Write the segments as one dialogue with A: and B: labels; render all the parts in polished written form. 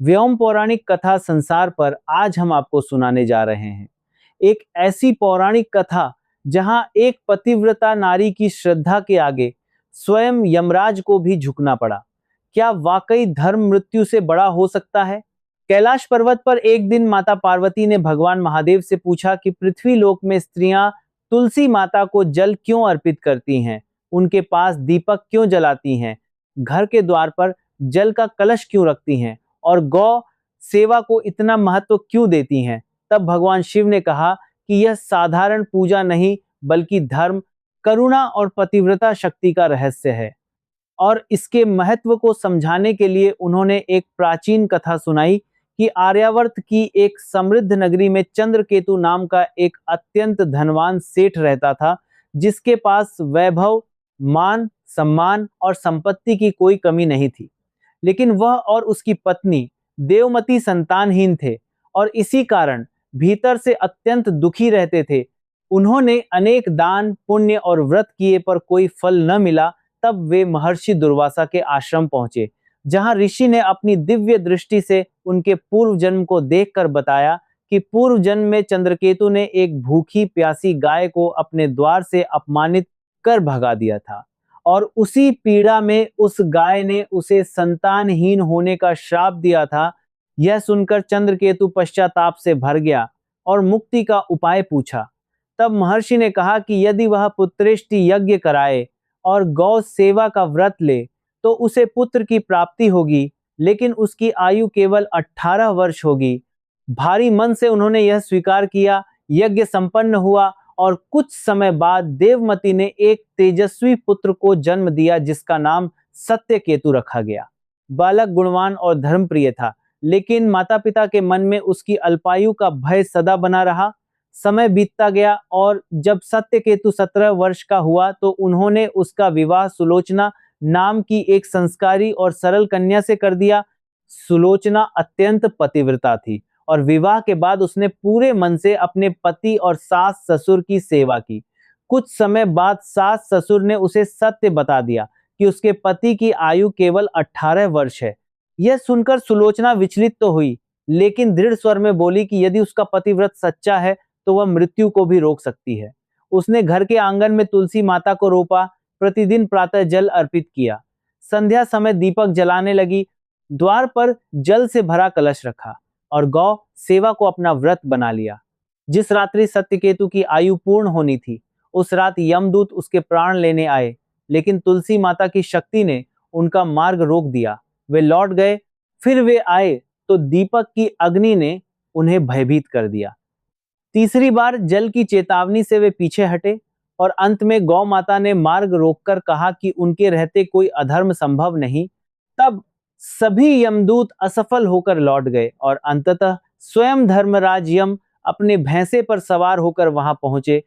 A: व्योम पौराणिक कथा संसार पर आज हम आपको सुनाने जा रहे हैं। एक ऐसी पौराणिक कथा जहां एक पतिव्रता नारी की श्रद्धा के आगे स्वयं यमराज को भी झुकना पड़ा। क्या वाकई धर्म मृत्यु से बड़ा हो सकता है? कैलाश पर्वत पर एक दिन माता पार्वती ने भगवान महादेव से पूछा कि पृथ्वी लोक में स्त्रियां तुलसी माता को जल क्यों अर्पित करती हैं, उनके पास दीपक क्यों जलाती हैं, घर के द्वार पर जल का कलश क्यों रखती हैं और गौ सेवा को इतना महत्व क्यों देती हैं। तब भगवान शिव ने कहा कि यह साधारण पूजा नहीं बल्कि धर्म, करुणा और पतिव्रता शक्ति का रहस्य है। और इसके महत्व को समझाने के लिए उन्होंने एक प्राचीन कथा सुनाई कि आर्यावर्त की एक समृद्ध नगरी में चंद्रकेतु नाम का एक अत्यंत धनवान सेठ रहता था, जिसके पास वैभव, मान, सम्मान और संपत्ति की कोई कमी नहीं थी। लेकिन वह और उसकी पत्नी देवमती संतानहीन थे और इसी कारण भीतर से अत्यंत दुखी रहते थे। उन्होंने अनेक दान, पुण्य और व्रत किए पर कोई फल न मिला। तब वे महर्षि दुर्वासा के आश्रम पहुंचे, जहां ऋषि ने अपनी दिव्य दृष्टि से उनके पूर्व जन्म को देखकर बताया कि पूर्व जन्म में चंद्रकेतु ने एक भूखी प्यासी गाय को अपने द्वार से अपमानित कर भगा दिया था और उसी पीड़ा में उस गाय ने उसे संतानहीन होने का श्राप दिया था। यह सुनकर चंद्रकेतु पश्चाताप से भर गया और मुक्ति का उपाय पूछा। तब महर्षि ने कहा कि यदि वह पुत्रेष्टि यज्ञ कराए और गौ सेवा का व्रत ले तो उसे पुत्र की प्राप्ति होगी, लेकिन उसकी आयु केवल 18 वर्ष होगी। भारी मन से उन्होंने यह स्वीकार किया। यज्ञ संपन्न हुआ और कुछ समय बाद देवमती ने एक तेजस्वी पुत्र को जन्म दिया, जिसका नाम सत्यकेतु रखा गया। बालक गुणवान और धर्मप्रिय था, लेकिन माता पिता के मन में उसकी अल्पायु का भय सदा बना रहा। समय बीतता गया और जब सत्यकेतु 17 वर्ष का हुआ तो उन्होंने उसका विवाह सुलोचना नाम की एक संस्कारी और सरल कन्या से कर दिया। सुलोचना अत्यंत पतिव्रता थी और विवाह के बाद उसने पूरे मन से अपने पति और सास ससुर की सेवा की। कुछ समय बाद सास ससुर ने उसे सत्य बता दिया कि उसके पति की आयु केवल 18 वर्ष है। यह सुनकर सुलोचना विचलित तो हुई, लेकिन दृढ़ स्वर में बोली कि यदि उसका पतिव्रत सच्चा है तो वह मृत्यु को भी रोक सकती है। उसने घर के आंगन में तुलसी माता को रोपा, प्रतिदिन प्रातः जल अर्पित किया, संध्या समय दीपक जलाने लगी, द्वार पर जल से भरा कलश रखा और गौ सेवा को अपना व्रत बना लिया। जिस रात्रि सत्यकेतु की आयु पूर्ण होनी थी, उस रात यमदूत उसके प्राण लेने आए, लेकिन तुलसी माता की शक्ति ने उनका मार्ग रोक दिया। वे लौट गए, फिर वे आए तो दीपक की अग्नि ने उन्हें भयभीत कर दिया। तीसरी बार जल की चेतावनी से वे पीछे हटे और अंत में गौ माता ने मार्ग रोककर कहा कि उनके रहते कोई अधर्म संभव नहीं। तब सभी यमदूत असफल होकर लौट गए और अंततः स्वयं धर्मराज यम अपने भैंसे पर सवार होकर वहां पहुंचे।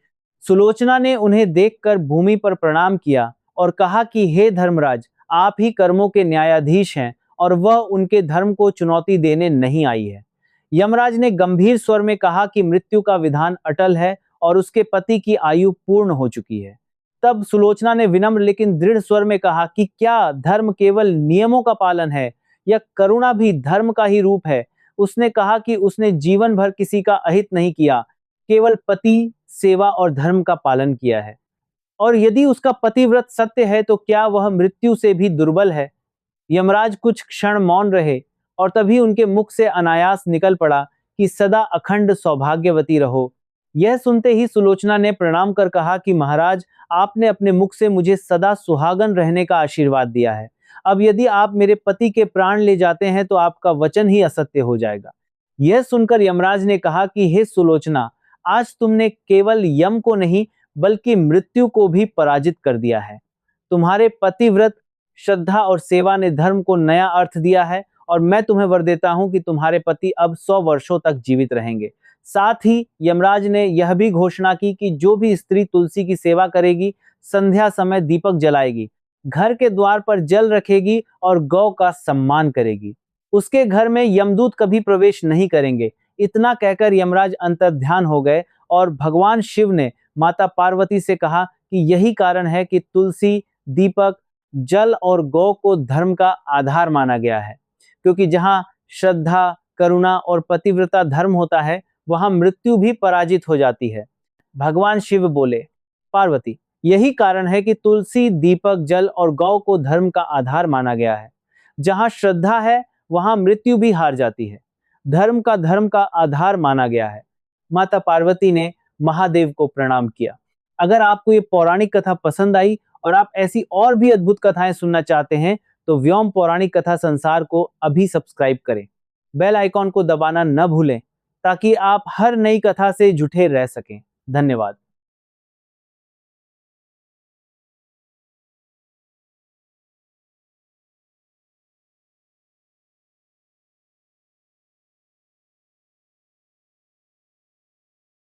A: सुलोचना ने उन्हें देखकर भूमि पर प्रणाम किया और कहा कि हे धर्मराज, आप ही कर्मों के न्यायाधीश हैं और वह उनके धर्म को चुनौती देने नहीं आई है। यमराज ने गंभीर स्वर में कहा कि मृत्यु का विधान अटल है और उसके पति की आयु पूर्ण हो चुकी है। तब सुलोचना ने विनम्र लेकिन दृढ़ स्वर में कहा कि क्या धर्म केवल नियमों का पालन है या करुणा भी धर्म का ही रूप है। उसने कहा कि उसने जीवन भर किसी का अहित नहीं किया, केवल पति, सेवा और धर्म का पालन किया है। और यदि उसका पतिव्रत सत्य है तो क्या वह मृत्यु से भी दुर्बल है? यमराज कुछ क्षण मौन रहे और तभी उनके मुख से अनायास निकल पड़ा कि सदा अखंड सौभाग्यवती रहो। यह सुनते ही सुलोचना ने प्रणाम कर कहा कि महाराज, आपने अपने मुख से मुझे सदा सुहागन रहने का आशीर्वाद दिया है। अब यदि आप मेरे पति के प्राण ले जाते हैं तो आपका वचन ही असत्य हो जाएगा। यह सुनकर यमराज ने कहा कि हे सुलोचना, आज तुमने केवल यम को नहीं बल्कि मृत्यु को भी पराजित कर दिया है। तुम्हारे पतिव्रत, श्रद्धा और सेवा ने धर्म को नया अर्थ दिया है और मैं तुम्हें वर देता हूं कि तुम्हारे पति अब 100 वर्षों तक जीवित रहेंगे। साथ ही यमराज ने यह भी घोषणा की कि जो भी स्त्री तुलसी की सेवा करेगी, संध्या समय दीपक जलाएगी, घर के द्वार पर जल रखेगी और गौ का सम्मान करेगी, उसके घर में यमदूत कभी प्रवेश नहीं करेंगे। इतना कहकर यमराज अंतर्ध्यान हो गए और भगवान शिव ने माता पार्वती से कहा कि यही कारण है कि तुलसी, दीपक, जल और गौ को धर्म का आधार माना गया है, क्योंकि जहां श्रद्धा, करुणा और पतिव्रता धर्म होता है, वहां मृत्यु भी पराजित हो जाती है। भगवान शिव बोले, पार्वती, यही कारण है कि तुलसी, दीपक, जल और गौ को धर्म का आधार माना गया है। जहां श्रद्धा है वहां मृत्यु भी हार जाती है। धर्म का आधार माना गया है। माता पार्वती ने महादेव को प्रणाम किया। अगर आपको ये पौराणिक कथा पसंद आई और आप ऐसी और भी अद्भुत कथाएं सुनना चाहते हैं तो व्योम पौराणिक कथा संसार को अभी सब्सक्राइब करें। बेल आइकॉन को दबाना न भूलें ताकि आप हर नई कथा से जुटे रह सकें। धन्यवाद।